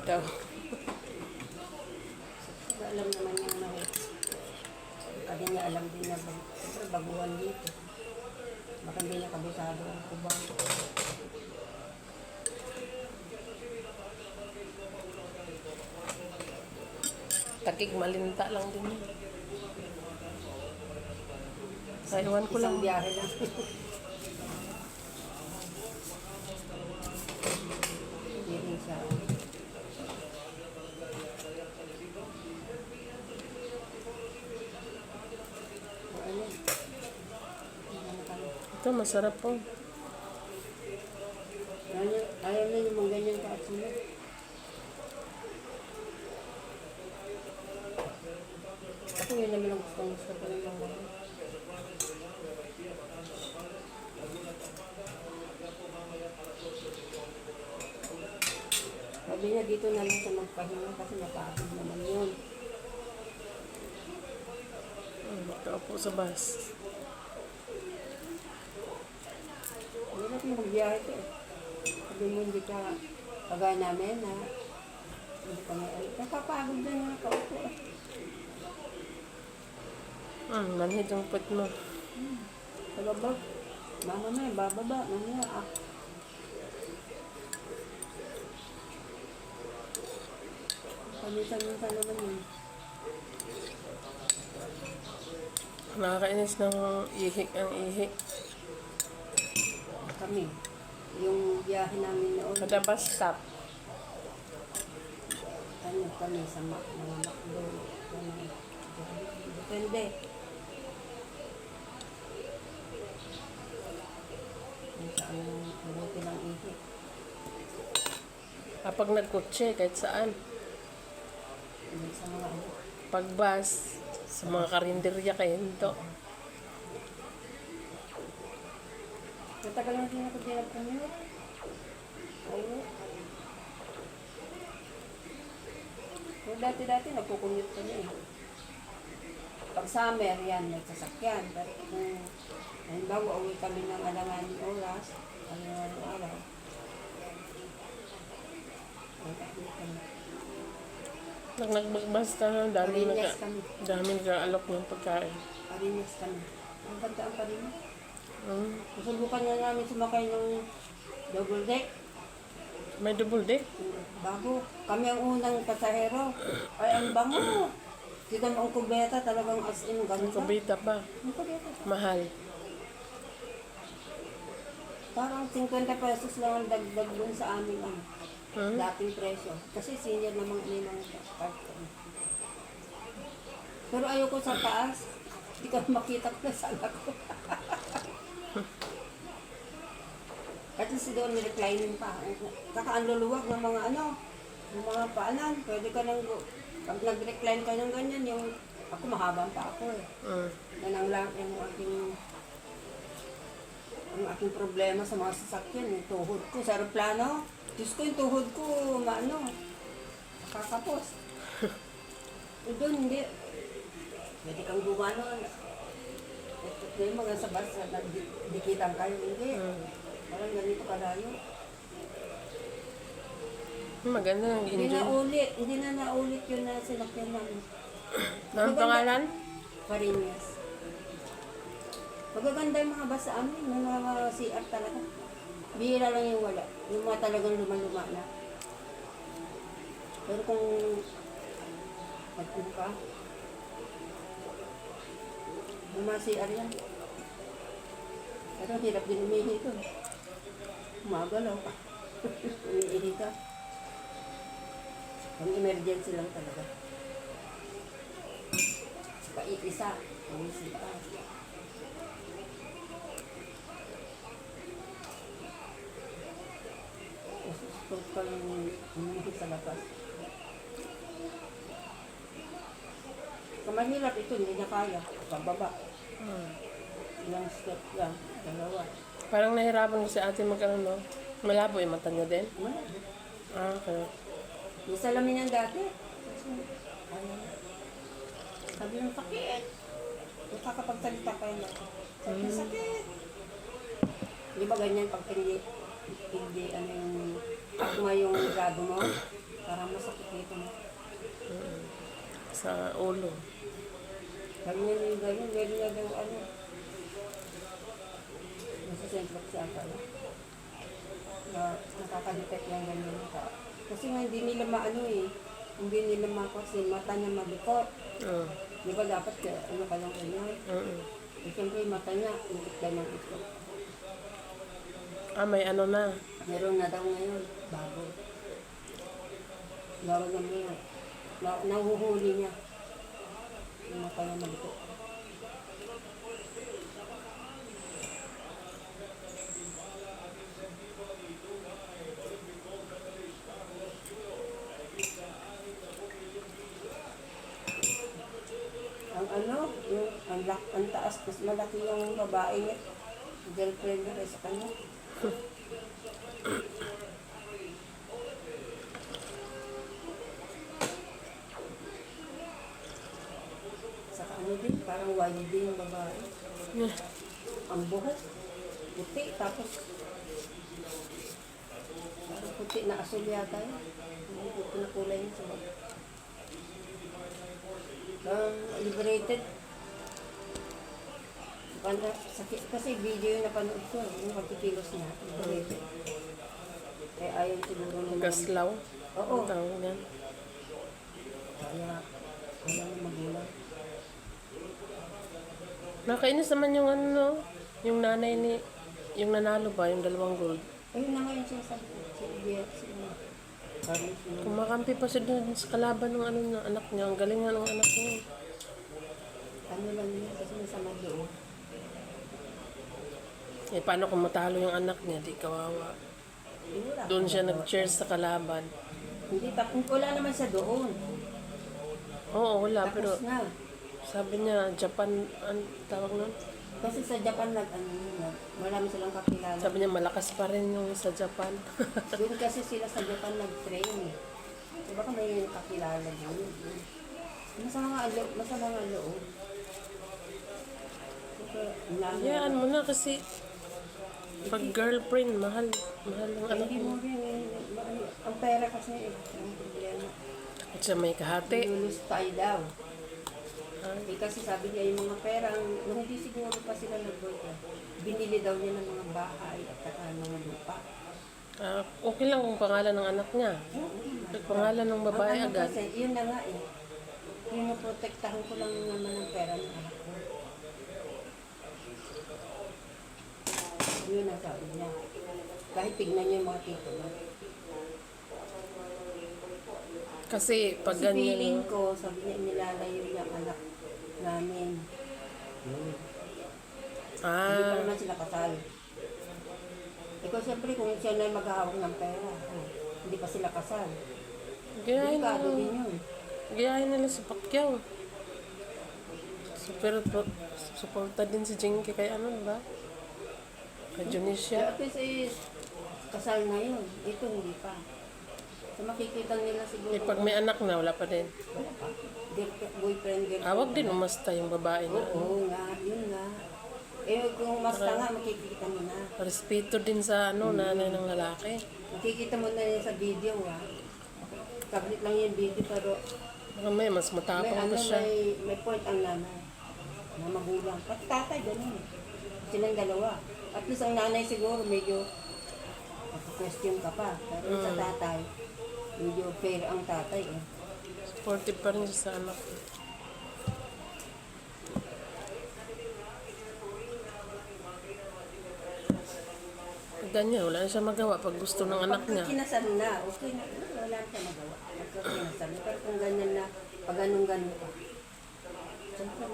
daw. So, alam naman niya na kasi niya alam din na siyempre baguhan dito. Baka hindi niya kabisado ang kubang. Tagig malinta lang din yun. Sa iwan ko lang. Isang biyahe lang. Hindi rin siya. Ano? Ito, masarap po. Ayaw na yung mga ganyan ka-atsula. Ako yun naman ang gusto ko ng mga. Sabi niya dito na lang siya magpahinga kasi napagod naman yun. Kaupo sa bus. Hirap mo magbiyahe ko eh. Sabi mo hindi ka kagaya namin na hindi ka may nakapagod na nga kaupo eh. Manhid yung put mo. Sa baba. Mama may bababa. Mamaya ah. Paminsan-minsan naman yun. Nakakainis ng ihik ang ihik. Kami. Yung biyahe namin noon. Kada bus stop. Ano kami sa mga makdo. Depende. Kung saan ang buti ng ihik. Kapag nagkotse, kahit saan. Sa mga ano. Pag bus, sa mga karinderya kayo nito. Matagal na din ako dinag-commute. Oo. Pero dati-dati nagkukummute kami eh. Pag summer, yan, may sasakyan. Pero kung halimbawa uwi kami ng alanganing oras, alanganing araw, nagkukummute kami. Pag nagbas ka, Parinyas kami. dami nag-aalok ng pagkain. Parinyas kami. Ang ganda ang parinyas. Susubukan nga namin sumakay ng double deck. May double deck? Bago. Kami ang unang pasahero. Ay, ang bango. Kita mo ang kubeta, talagang as in, ganda. Kabita pa. Ang kubeta. Mahal. Parang 50 pesos lang ang dagdag dun sa amin ang dating presyo. Kasi senior namang may mga card kami. Pero ayoko sa taas. Hindi ka makita ko na saan ako. Kasi si doon reclining pa. Saka ang luluwag ng mga ano, ng mga paanan. Pwede ka nang, pag nag-recline ka ng ganyan, yung, ako mahabang pa ako eh. Yan ang lang, yung aking problema sa mga sasakyan, yung tuhod ko sa aeroplano. Diyos ko, yung tuhod ko, maano, kakapos. Doon, hindi. Pwede kang gumano. Ito yung mga sa bus, nagdikitan kayo, hindi. Parang ganito kalayo. Maganda ang enjoy. Hindi na naulit yun na sinakyan namin. Ang pangalan? Parinyas. Magaganda yung mga bus sa amin, may mga CR talaga. Bihira lang yung wala. Yung mga talagang luma-luma na. Pero kung magpun ka, may mga CR yan. Pero hirap din umihi ito. Umagalaw ka. Umihi ka. Ang emergency lang talaga. Isa, umisip ka. Gusto ka lang umihi sa labas. Kung mahirap ito, hindi niya kaya. Pababa. Ilang step lang. Dalawa. Parang nahirapan ko si ate magkaroon, no? Malabo yung mata niya din? Okay. May salamin yan dati. Sabi ng sakit. Nakakapagsalita kayo na. Sakit. Di ba ganyan pag hindi hindi ano yung akma yung grado mo, parang masakit dito mo. Sa ulo. Ganyan yung ganyan, meron na daw ano. Nasa sentlok siya ata, no? Na nakaka-detect yung ganyan ka. Kasi nga hindi nila maano eh. Hindi nila kasi mata niya mabikot. Di ba dapat ano ka lang ganyan? Eh, siyempre yung mata niya, itik ng itik. May ano na. Meron na daw ngayon, bago. Bago na ngayon. Nahuhuli niya. Yung mata niya mabikot. Ang ano, ang taas, mas malaki yung babae niya. Girlfriend niya kaysa kanya. Saka ano din, parang wide din yung babae. Ang buhok, puti, tapos parang puti na asul yata yun. Ang puti na kulay niya sa babae. Liberated. Kasi video yung napanood ko, yung pagkikilos niya, liberated. Kaya ayaw siguro naman. Gaslaw. Oo. Ang tawag niyan. Kaya ayaw na magulang. Nakainis naman yung ano, yung nanay ni, yung nanalo ba, yung 2 gold. Ayun na nga yung sinasabi ko, si Ibiat, si Carlos. Kumakampi pa siya dun sa kalaban ng ano ng anak niya. Ang galing nga ng anak niya. Ano lang yun, kasi masama doon. Paano kung matalo yung anak niya? Di kawawa. Wala. Doon siya nag-cheers sa kalaban. Hindi, wala naman siya doon. Oo, wala. Tapos Pero na. sabi niya, Japan, ang tawag nun? Kasi sa Japan, marami silang kakilala. Sabi niya, malakas pa rin yung sa Japan. Doon kasi sila sa Japan nag-train eh. Diba ka may kakilala doon? Masama nga loob. Hayaan mo na kasi pag girlfriend, mahal ang anak Hindi mo. mo rin, ang pera kasi ang problema. At siya may kahati. Lulus tayo daw. Kasi sabi niya yung mga pera, nung hindi siguro pa sila nag-boyfriend, binili daw niya ng mga bahay at saka mga lupa. Okay lang kung pangalan ng anak niya. Pag pangalan ng babae Ang ano agad. kasi, yun na nga eh. Pinoprotektahan ko lang naman ang pera ng anak ko. Yun ang sabi niya. Kahit tignan niyo yung mga titulo. Kasi pag Kasi ganyan, feeling ko, sabi niya, nilalayo niya ang anak namin. Hindi pa naman sila kasal. Ikaw siyempre, kung siya na maghahawak ng pera, hindi pa sila kasal. Delikado din yun. gayahin nila si Pacquiao. Suporta din si Jinky kay ano, ba? Kay Junisha. At least kasal na yun. Ito hindi pa. So makikita nila siguro. Pag may anak na, wala pa din. Wala pa. Boyfriend, girlfriend. Awag din umasta yung babae na. Oo nga, yun nga. Kung umasta nga, makikita mo na. Respeto din sa nanay ng lalaki. Makikita mo na yun sa video, ha. Tablet lang yung video, pero Baka mas matapang pa siya. may point ang nanay. Na magulang. Pati tatay, ganun eh. Silang dalawa. At least ang nanay siguro medyo question ka pa. Pero sa tatay, medyo fair ang tatay eh. Supportive pa rin siya sa anak. Ganyan, wala na siya magawa pag gusto ng anak niya. Pag kinasal na, okay na, wala na siya magawa. Pagka kinasal na, pero kung ganyan na, pag ganun-ganun pa. Siyempre,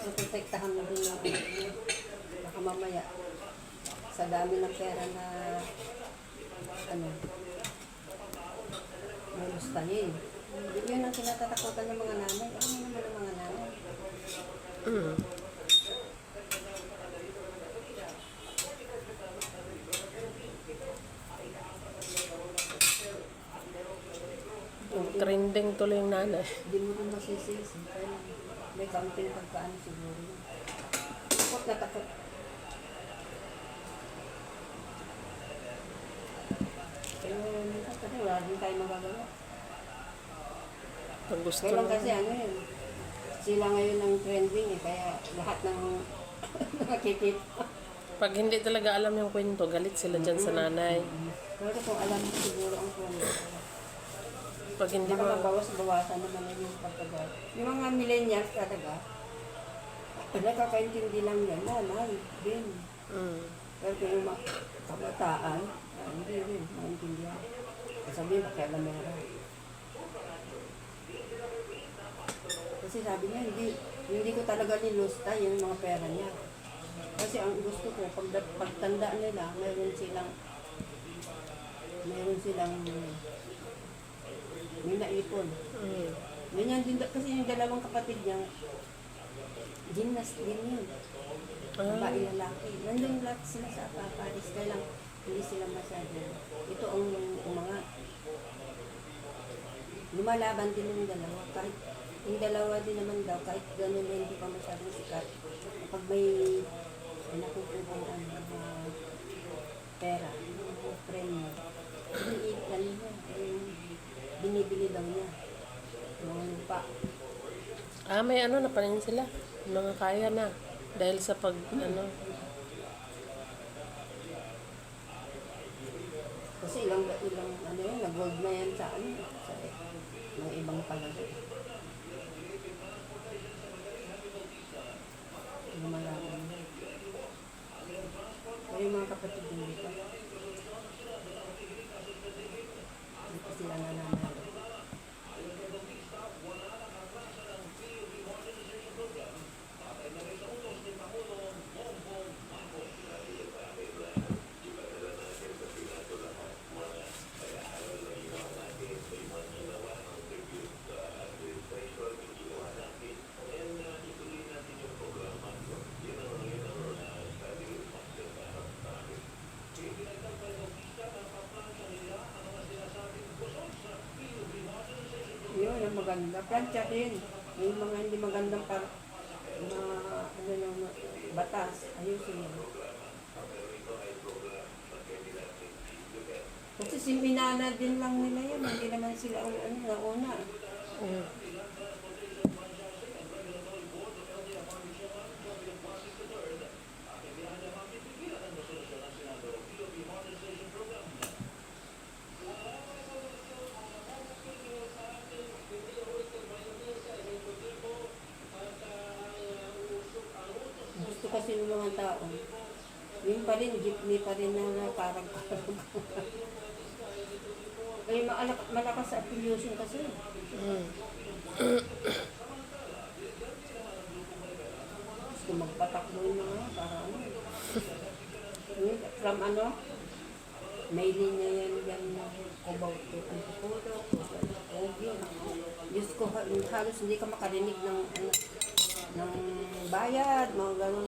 maprotektahan mo din yung anak mo. Baka mamaya, sa dami ng pera na, mulustahin. Yun ang kinatatakutan ng mga nanay. Ano naman ang mga nanay? Trending tuloy yung nanay. Hindi mo rin masisisi. Kaya may kaunting pagkaano siguro. Takot na takot. din tayo magagawa. Pag gusto Kailan mo. kasi ano yun, sila ngayon ang trending eh, kaya lahat ng nakikita. Pag hindi talaga alam yung kwento, galit sila dyan sa nanay. Pero kung alam mo siguro ang kwento, Pag hindi baka mo, mabawas-bawasan naman na yung pagkagal. Yung mga millennials talaga, nakakaintindi lang yan, nanay, din. Pero kung yung mga kabataan, hindi rin, maintindihan. Sabihin, pakialamera. Kasi sabi niya, hindi ko talaga nilusta yung mga pera niya. Kasi ang gusto ko, pagtanda nila, meron silang may naipon. Ganyan din, kasi yung dalawang kapatid niya, gymnast din yun. Babae lalaki. Nandun lahat sila sa Paris, kaya lang hindi sila masyado. Ito ang mga lumalaban din yung dalawa. Kahit yung dalawa din naman daw, kahit gano'n na hindi pa masyadong sikat. Kapag may nakukuha pera, premyo, iniitan niya. Binibili daw niya. Mga lupa. may ano na pa rin sila. Mga kaya na. Dahil sa pag, Kasi ilang ano yun, nag-gold na yan sa mga ibang palagay. Lumalaban. Pero yung mga kapatid din dito, hindi pa sila nananalo. Yun, ang maganda. Plancha din. Yung mga hindi magandang batas, ayusin mo. Kasi siminana din lang nila yun. Hindi naman sila nauna. Gusto kasi ng mga tao, yun pa rin, jeepney pa rin na parang kaya malakas sa affiliation kasi. Gusto magpatakbo yung mga para ano. From ano, may linya yan na Cubao to Antipolo, Ogyo. Diyos ko, halos hindi ka makarinig ng bayad, mga gano'n.